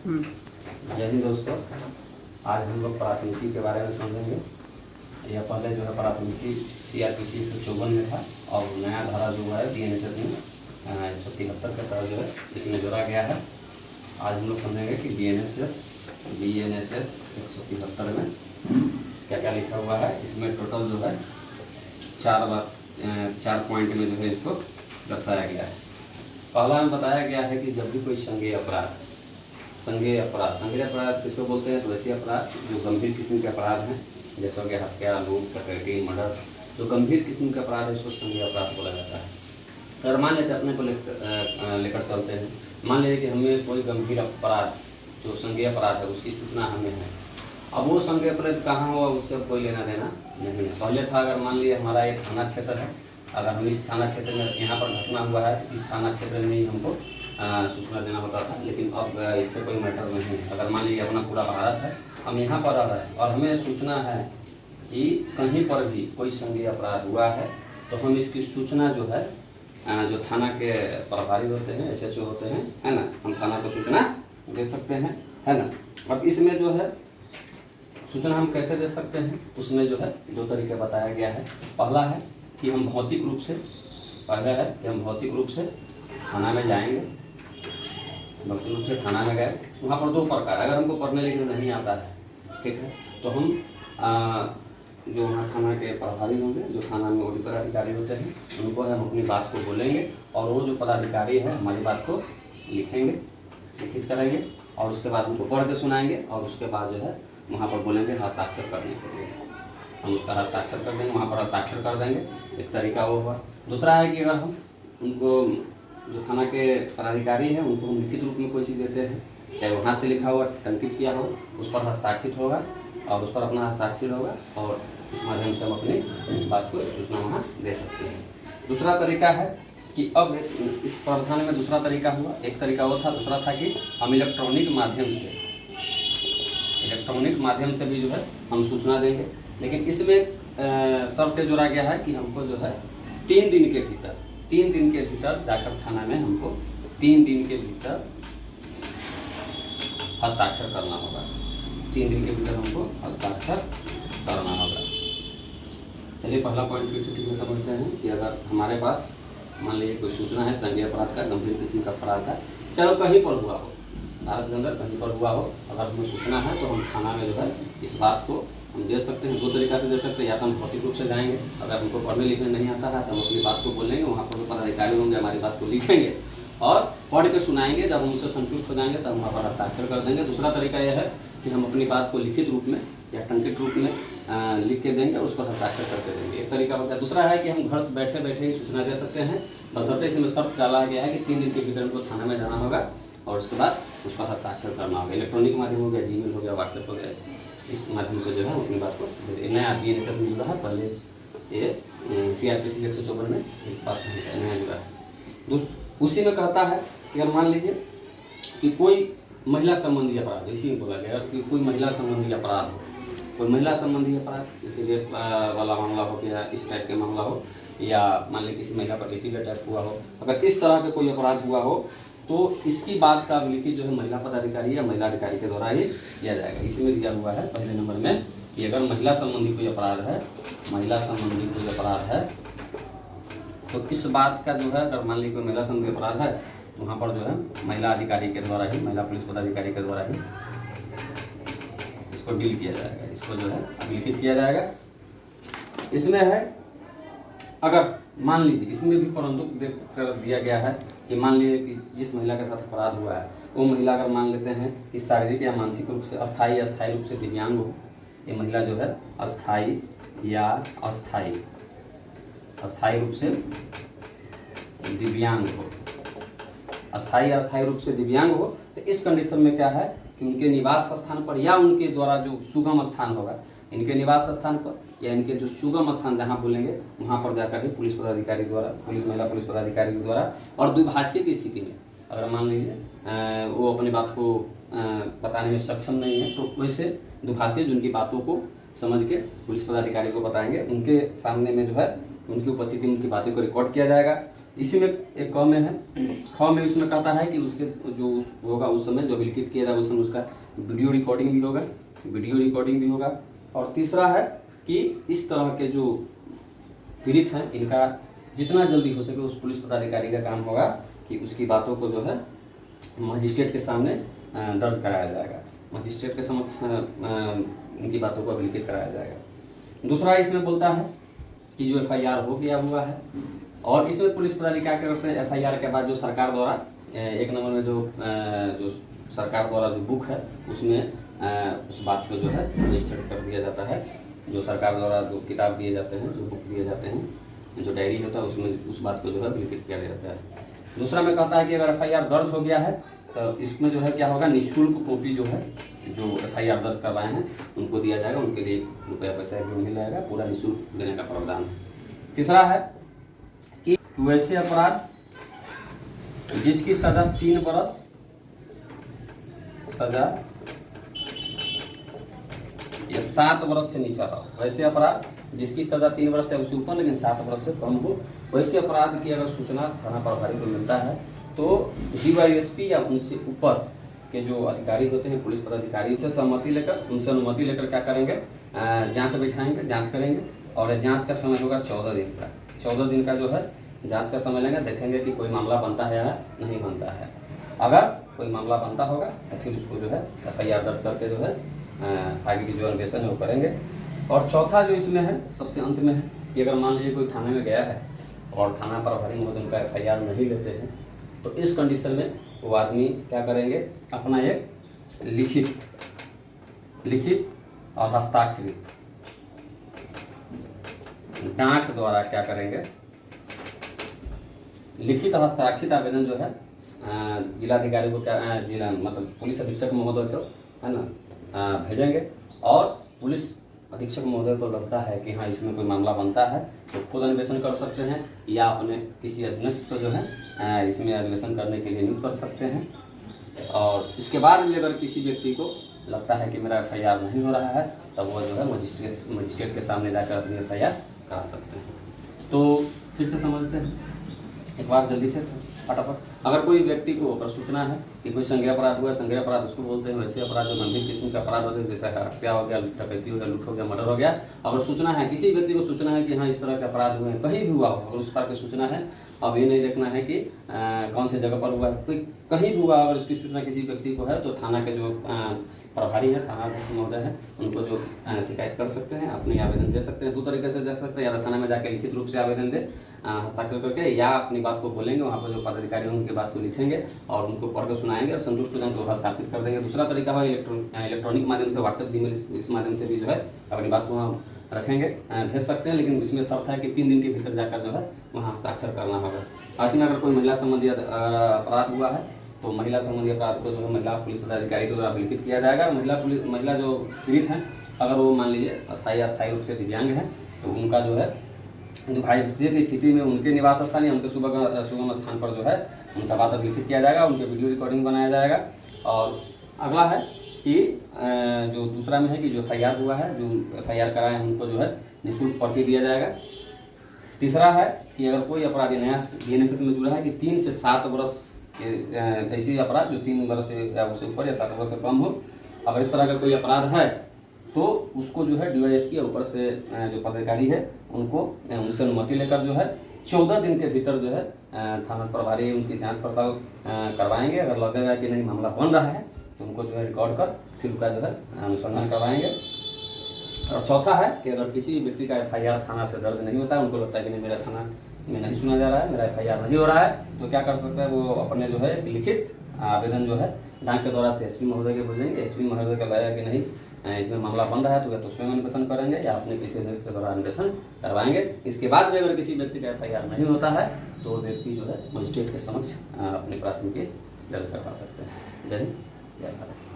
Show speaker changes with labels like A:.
A: जय हिंद दोस्तों। आज हम लोग प्राथमिकी के बारे में समझेंगे। यह पहले जो है प्राथमिकी CRPC 154 में था और नया धारा जो है BNSS में 173 के तहत जो है इसमें जोड़ा गया है। आज हम लोग समझेंगे कि BNSS 173 में क्या क्या लिखा हुआ है। इसमें टोटल जो है 4 पॉइंट में जो है इसको दर्शाया गया है। पहला में बताया गया है कि जब भी कोई संज्ञेय अपराध किसको बोलते हैं? तो ऐसे अपराध जो गंभीर किस्म के अपराध हैं, जैसे कि हत्या, लूट, डकैती, मर्डर, जो गंभीर किस्म के अपराध है उसको संज्ञेय अपराध बोला जाता है। अगर मान लेते अपने को लेकर चलते हैं, मान लीजिए कि हमें कोई गंभीर अपराध जो संज्ञेय अपराध है उसकी सूचना हमें है। अब वो संज्ञेय अपराध कहाँ हुआ उससे कोई लेना देना नहीं है। पहले था, अगर मान लीजिए हमारा एक थाना क्षेत्र है, अगर हम इस थाना क्षेत्र में यहाँ पर घटना हुआ है, इस थाना क्षेत्र में ही हमको सूचना देना होता था। लेकिन अब इससे कोई मैटर नहीं है। अगर मान लीजिए अपना पूरा भारत है, हम यहाँ पर रह रहे हैं और हमें सूचना है कि कहीं पर भी कोई संज्ञेय अपराध हुआ है, तो हम इसकी सूचना जो है जो थाना के प्रभारी होते हैं, SHO होते हैं, है ना, हम थाना को सूचना दे सकते हैं, है ना। अब इसमें जो है सूचना हम कैसे दे सकते हैं, उसमें जो है 2 तरीके बताया गया है। पहला है कि हम भौतिक रूप से थाना में जाएंगे। भौतिक रूप से थाना में गए, वहाँ पर 2 प्रकार, अगर हमको पढ़ने लिखने नहीं आता है, ठीक है, तो हम जो वहाँ थाना के प्रभारी होंगे, जो थाना में OD पदाधिकारी होते हैं, उनको हम अपनी बात को बोलेंगे और वो जो पदाधिकारी है हमारी बात को लिखित करेंगे और उसके बाद उनको पढ़ के सुनाएंगे और उसके बाद जो है वहाँ पर बोलेंगे हस्ताक्षर करने के लिए। हम उसका हस्ताक्षर कर देंगे, वहाँ पर हस्ताक्षर कर देंगे। एक तरीका वो हुआ। दूसरा है कि अगर हम उनको जो थाना के पदाधिकारी हैं उनको हम लिखित रूप में कोई चीज़ देते हैं, चाहे वहाँ से लिखा हुआ टंकित किया हो, उस पर हस्ताक्षरित होगा और उस पर अपना हस्ताक्षर होगा और इस माध्यम से हम अपनी बात को सूचना वहाँ दे सकते हैं। दूसरा तरीका है कि अब इस प्रावधान में दूसरा तरीका हुआ। एक तरीका वो था, दूसरा था कि हम इलेक्ट्रॉनिक माध्यम से भी जो है हम सूचना देंगे। लेकिन इसमें शर्त जोड़ा गया है कि हमको जो है 3 दिन के भीतर जाकर थाना में हमको 3 दिन के भीतर हस्ताक्षर करना होगा। 3 दिन के भीतर हमको हस्ताक्षर करना होगा। चलिए पहला पॉइंट फिर से ठीक से समझते हैं कि अगर हमारे पास मान लीजिए कोई सूचना है संज्ञेय अपराध का, गंभीर किस्म का अपराध का, चाहे वो कहीं पर हुआ हो, भारत के अंदर कहीं पर हुआ हो, अगर हमें सूचना है तो हम थाना में जो है इस बात को हम दे सकते हैं। 2 तरीक़ा से दे सकते हैं। या तो हम भौतिक रूप से जाएंगे, अगर हमको पढ़ने लिखने नहीं आता है तो हम अपनी बात को बोलेंगे, वहाँ पर जो पदाधिकारी होंगे हमारी बात को लिखेंगे और पढ़ के सुनाएंगे। जब हम उनसे संतुष्ट हो जाएंगे तब वहाँ पर हस्ताक्षर कर देंगे। दूसरा तरीका यह है कि हम अपनी बात को लिखित रूप में या टंकित रूप में लिख के देंगे और उस पर हस्ताक्षर करके देंगे। एक तरीका होता है। दूसरा है कि हम घर से बैठे बैठे ही सूचना दे सकते हैं, बशर्ते इसमें शर्त डाला गया है कि 3 दिन के भीतर हमको थाना में जाना होगा और उसके बाद उस पर हस्ताक्षर करना होगा। इलेक्ट्रॉनिक माध्यम हो गया, जीमेल हो गया, व्हाट्सएप हो गया, इस माध्यम से जो है अपनी बात को नया BNSS में जुड़ा है। पहले ये CRPC 154 में इस बात नया जुड़ा है। उसी में कहता है कि अगर मान लीजिए कि कोई महिला संबंधी अपराध, इसी में बोला गया कि कोई महिला संबंधी अपराध हो, कोई महिला संबंधी अपराध जैसे रेप वाला मामला हो गया, इस टाइप के मामला हो, या मान लीजिए किसी महिला पर एसिड अटैक हुआ हो, अगर इस तरह का कोई अपराध हुआ हो तो इसकी बात का अभिलिखित जो है महिला पदाधिकारी या महिला अधिकारी के द्वारा ही किया जाएगा। इसी में दिया हुआ है पहले नंबर में कि अगर महिला संबंधी कोई अपराध है तो इस बात का जो है, अगर मान लीजिए कोई महिला संबंधी अपराध है तो वहाँ पर जो है महिला अधिकारी के द्वारा ही, महिला पुलिस पदाधिकारी के द्वारा ही इसको डील किया जाएगा, इसको जो है अभिलिखित किया जाएगा। इसमें है, अगर मान लीजिए इसमें भी परंतु देख कर दिया गया है कि मान लीजिए कि जिस महिला के साथ अपराध हुआ है वो महिला अगर मान लेते हैं कि शारीरिक या मानसिक रूप से अस्थायी रूप से दिव्यांग हो, ये महिला जो है अस्थायी रूप से दिव्यांग हो, अस्थायी रूप से दिव्यांग हो, तो इस कंडीशन में क्या है कि उनके निवास स्थान पर या उनके द्वारा जो सुगम स्थान होगा, इनके निवास स्थान पर या इनके जो सुगम स्थान जहाँ बोलेंगे वहाँ पर जाकर ही पुलिस पदाधिकारी द्वारा, महिला पुलिस पदाधिकारी के द्वारा, और द्विभाषीय की स्थिति में अगर मान लीजिए वो अपनी बात को बताने में सक्षम नहीं है तो वैसे द्विभाषीय जिनकी बातों को समझ के पुलिस पदाधिकारी को बताएंगे, उनके सामने में जो है उनकी उपस्थिति में उनकी बातों को रिकॉर्ड किया जाएगा इसी में एक क में है, ख में उसमें कहता है कि उसके जो होगा उस समय जो लिखित किया जाए उस समय उसका वीडियो रिकॉर्डिंग भी होगा। और तीसरा है कि इस तरह के जो पीड़ित हैं इनका जितना जल्दी हो सके उस पुलिस पदाधिकारी का काम होगा कि उसकी बातों को जो है मजिस्ट्रेट के सामने दर्ज कराया जाएगा, मजिस्ट्रेट के समक्ष उनकी बातों को अभिलिखित कराया जाएगा। दूसरा इसमें बोलता है कि जो FIR हो गया हुआ है, और इसमें पुलिस पदाधिकारी क्या करते हैं, FIR के बाद जो सरकार द्वारा 1 नंबर में जो सरकार द्वारा जो बुक है उसमें उस बात को जो है रजिस्टर्ड कर दिया जाता है। जो सरकार द्वारा जो किताब दिए जाते हैं, जो बुक दिए जाते हैं, जो डायरी होता है उसमें उस बात को जो है अभिलिखित किया जाता है। दूसरा में कहता है कि अगर FIR दर्ज हो गया है तो इसमें जो है क्या होगा, निःशुल्क कॉपी जो है जो FIR दर्ज करवाए हैं उनको दिया जाएगा, उनके लिए रुपया पैसा भी मिल जाएगा, पूरा निःशुल्क देने का प्रावधान है। तीसरा है कि वैसे अपराध जिसकी सजा 3 वर्ष सजा या 7 वर्ष से नीचा हो, वैसे अपराध जिसकी सजा 3 वर्ष से उससे ऊपर लेकिन 7 वर्ष से कम हो, वैसे अपराध की अगर सूचना थाना प्रभारी को मिलता है तो DYSP या उनसे ऊपर के जो अधिकारी होते हैं पुलिस पदाधिकारी उनसे उनसे अनुमति लेकर क्या करेंगे, जांच बैठाएंगे, जांच करेंगे। और जांच का समय होगा 14 दिन का। 14 दिन का जो है जांच का समय लेंगे, देखेंगे कि कोई मामला बनता है या नहीं बनता है। अगर कोई मामला बनता होगा तो फिर उसको जो है FIR दर्ज करके जो है आगे की जो अन्वेषण है वो करेंगे। और चौथा जो इसमें है सबसे अंत में है कि अगर मान लीजिए कोई थाने में गया है और थाना प्रभारी महोदय उनका FIR नहीं लेते हैं तो इस कंडीशन में वो आदमी क्या करेंगे, अपना एक लिखित और हस्ताक्षरित डाक द्वारा क्या करेंगे, लिखित हस्ताक्षरित आवेदन जो है जिलाधिकारी को क्या जिला मतलब पुलिस अधीक्षक महोदय को है ना भेजेंगे। और पुलिस अधीक्षक महोदय को लगता है कि हाँ इसमें कोई मामला बनता है तो खुद अन्वेषण कर सकते हैं या अपने किसी अधीनस्थ को जो है इसमें अन्वेषण करने के लिए नियुक्त कर सकते हैं। और इसके बाद भी अगर किसी व्यक्ति को लगता है कि मेरा FIR नहीं हो रहा है तब वो जो है मजिस्ट्रेट के सामने जाकर अपनी FIR करा सकते हैं। तो फिर से समझते हैं एक बार जल्दी से फटाफट। अगर कोई व्यक्ति को अगर सूचना है कि कोई संज्ञेय अपराध हुआ, संज्ञेय अपराध उसको बोलते हैं, वैसे अपराध जो गंभीर किस्म का अपराध होते हैं जैसे हत्या हो गया, डकैती हो गया, लूट हो गया, मर्डर हो गया, अगर सूचना है किसी व्यक्ति को सूचना है कि हाँ इस तरह के अपराध हुए हैं, कहीं भी हुआ हो, अगर उस पर की सूचना है, अब ये नहीं देखना है कि कौन से जगह पर हुआ है, कोई कहीं भी हुआ, अगर उसकी सूचना किसी व्यक्ति को है तो थाना के जो प्रभारी है, थाना महोदय है, उनको जो शिकायत कर सकते हैं, अपनी आवेदन दे सकते हैं। 2 तरीके से दे सकते हैं, या तो थाना में जाके लिखित रूप से आवेदन दे हस्ताक्षर करके, या अपनी बात को बोलेंगे, वहाँ पर जो पदाधिकारी होंगे उनकी बात को लिखेंगे और उनको पढ़ कर सुनाएंगे और संतुष्ट हो जाएंगे तो हस्ताक्षरित कर देंगे। दूसरा तरीका है इलेक्ट्रॉनिक माध्यम से, व्हाट्सएप, जीमेल, इस माध्यम से भी जो है अपनी बात को वहाँ रखेंगे, भेज सकते हैं, लेकिन इसमें शर्त है कि 3 दिन के भीतर जाकर जो है वहाँ हस्ताक्षर करना होगा। ऐसे में अगर कोई महिला संबंधी अपराध हुआ है तो महिला संबंधी अपराध को जो है महिला पुलिस पदाधिकारी के द्वारा अभिलिखित किया जाएगा। महिला जो पीड़ित हैं अगर वो मान लीजिए अस्थायी रूप से दिव्यांग है तो उनका जो है दुर्भाग्य की स्थिति में उनके निवास स्थान या उनके सुगम स्थान पर जो है उनका बात अभिलिखित किया जाएगा, उनके वीडियो रिकॉर्डिंग बनाया जाएगा। और अगला है कि जो दूसरा में है कि जो FIR हुआ है, जो FIR कराए हैं उनको जो है निःशुल्क पर्ची दिया जाएगा। तीसरा है कि अगर कोई अपराधी नया DNSS में जुड़ा है कि 3 से 7 वर्ष के ऐसे अपराध जो 3 वर्ष से या उससे ऊपर या 7 वर्ष से कम हो, अगर इस तरह का कोई अपराध है तो उसको जो है DYSP या ऊपर से जो पदाधिकारी है उनको उनसे अनुमति लेकर जो है 14 दिन के भीतर जो है थाना प्रभारी उनकी जांच पड़ताल करवाएंगे। अगर लगेगा कि नहीं मामला बन रहा है तो उनको जो है रिकॉर्ड कर फिर उनका जो है अनुसंधान करवाएंगे। और चौथा है कि अगर किसी व्यक्ति का FIR थाना से दर्ज नहीं होता है, उनको लगता है कि नहीं मेरा थाना में नहीं सुना जा रहा है, मेरा FIR नहीं हो रहा है, तो क्या कर सकता है वो अपने जो है लिखित आवेदन जो है डाक के द्वारा से SP महोदय के भेजेंगे। SP महोदय का लगेगा कि नहीं इसमें मामला बन रहा है तो या तो स्वयं अन्वेषण करेंगे या अपने किसी अधीनस्थ के द्वारा अन्वेषण करवाएंगे। इसके बाद भी अगर किसी व्यक्ति का FIR नहीं होता है तो व्यक्ति जो है मजिस्ट्रेट के समक्ष अपनी प्राथमिकी दर्ज करवा सकते हैं। जय हिंद, जय भारत।